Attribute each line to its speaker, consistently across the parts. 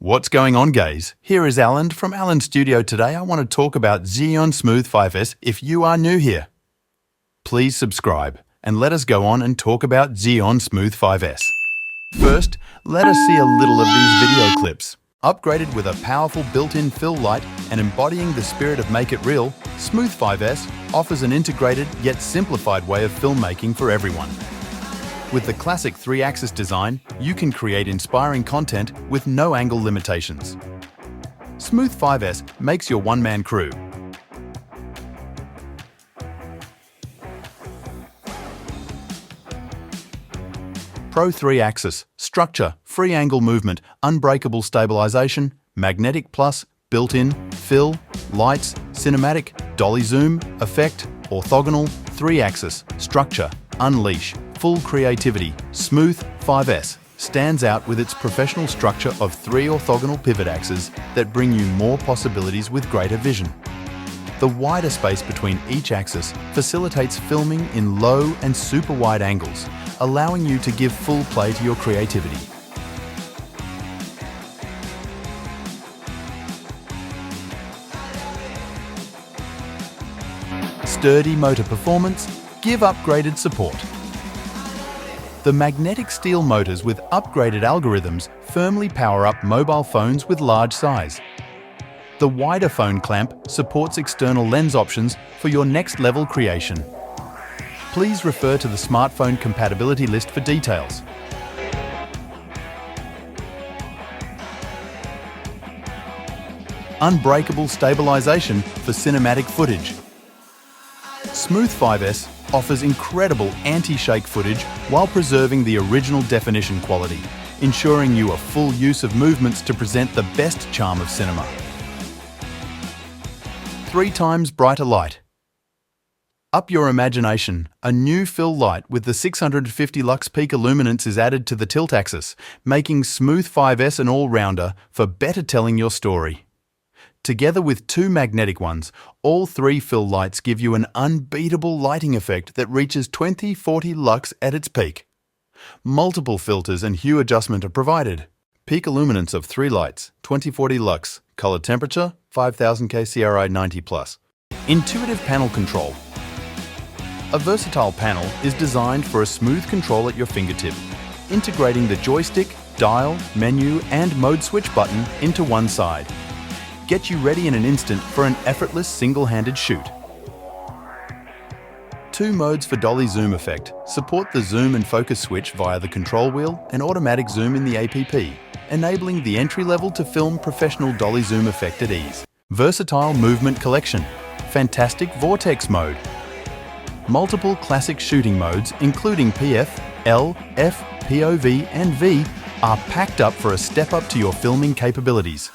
Speaker 1: What's going on, guys? Here is Alan from Alan's Studio. Today I want to talk about Zhiyun Smooth 5S if you are new here. Please subscribe and let us go on and talk about Zhiyun Smooth 5S. First, let us see a little of these video clips. Upgraded with a powerful built-in fill light and embodying the spirit of Make It Real, Smooth 5S offers an integrated yet simplified way of filmmaking for everyone. With the classic 3-axis design, you can create inspiring content with no angle limitations. Smooth 5S makes your one-man crew. Pro 3-axis, structure, free angle movement, unbreakable stabilization, magnetic plus, built-in, fill, lights, cinematic, dolly zoom, effect, orthogonal, 3-axis, structure, unleash, full creativity. Smooth 5S stands out with its professional structure of 3 orthogonal pivot axes that bring you more possibilities with greater vision. The wider space between each axis facilitates filming in low and super wide angles, allowing you to give full play to your creativity. Sturdy motor performance, give upgraded support. The magnetic steel motors with upgraded algorithms firmly power up mobile phones with large size. The wider phone clamp supports external lens options for your next level creation. Please refer to the smartphone compatibility list for details. Unbreakable stabilization for cinematic footage. Smooth 5S offers incredible anti-shake footage while preserving the original definition quality, ensuring you a full use of movements to present the best charm of cinema. 3 times brighter light. Up your imagination, a new fill light with the 650 lux peak illuminance is added to the tilt axis, making Smooth 5S an all-rounder for better telling your story. Together with 2 magnetic ones, all 3 fill lights give you an unbeatable lighting effect that reaches 2040 lux at its peak. Multiple filters and hue adjustment are provided. Peak illuminance of 3 lights, 2040 lux, color temperature, 5000 K CRI 90+. Intuitive panel control. A versatile panel is designed for a smooth control at your fingertip, integrating the joystick, dial, menu and mode switch button into one side. Get you ready in an instant for an effortless single-handed shoot. 2 modes for dolly zoom effect support the zoom and focus switch via the control wheel and automatic zoom in the APP, enabling the entry-level to film professional dolly zoom effect at ease. Versatile movement collection. Fantastic vortex mode. Multiple classic shooting modes including PF, L, F, POV and V are packed up for a step up to your filming capabilities.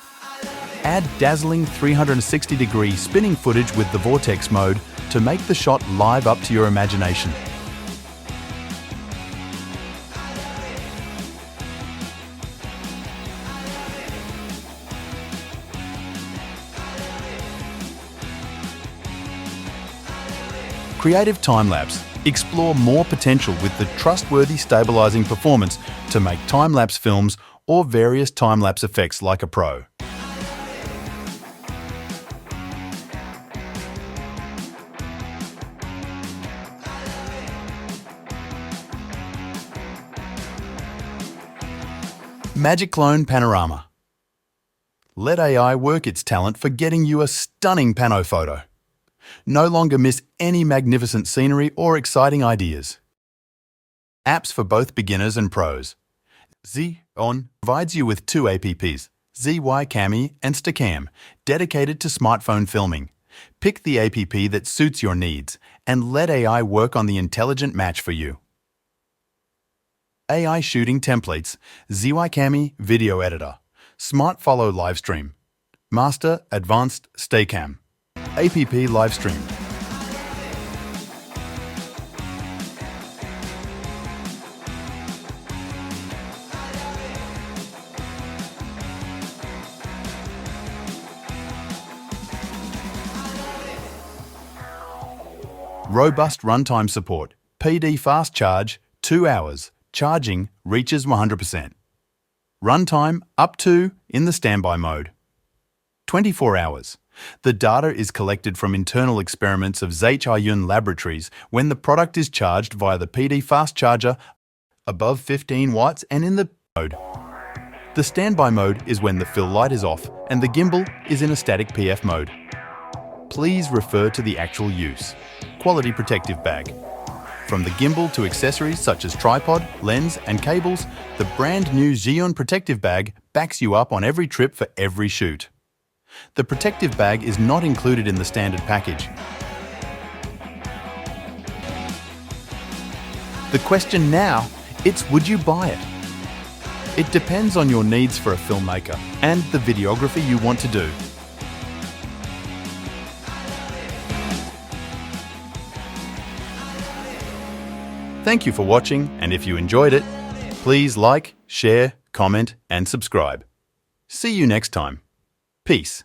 Speaker 1: Add dazzling 360-degree spinning footage with the vortex mode to make the shot live up to your imagination. Creative time-lapse. Explore more potential with the trustworthy stabilizing performance to make time-lapse films or various time-lapse effects like a pro. Magic Clone Panorama. Let AI work its talent for getting you a stunning pano photo. No longer miss any magnificent scenery or exciting ideas. Apps for both beginners and pros. Zhjiun provides you with 2 apps, ZY-Cami and Stacam, dedicated to smartphone filming. Pick the app that suits your needs and let AI work on the intelligent match for you. AI shooting templates, ZY-Cami video editor, Smart Follow livestream, Master Advanced Stacam, app livestream. Robust runtime support, PD fast charge, 2 hours. Charging reaches 100%. Runtime up to in the standby mode. 24 hours. The data is collected from internal experiments of Zhjiun laboratories when the product is charged via the PD fast charger above 15 watts and in the mode. The standby mode is when the fill light is off and the gimbal is in a static PF mode. Please refer to the actual use. Quality protective bag. From the gimbal to accessories such as tripod, lens and cables, the brand new Zhjiun protective bag backs you up on every trip for every shoot. The protective bag is not included in the standard package. The question now, it's would you buy it? It depends on your needs for a filmmaker and the videography you want to do. Thank you for watching, and if you enjoyed it, please like, share, comment and subscribe. See you next time. Peace.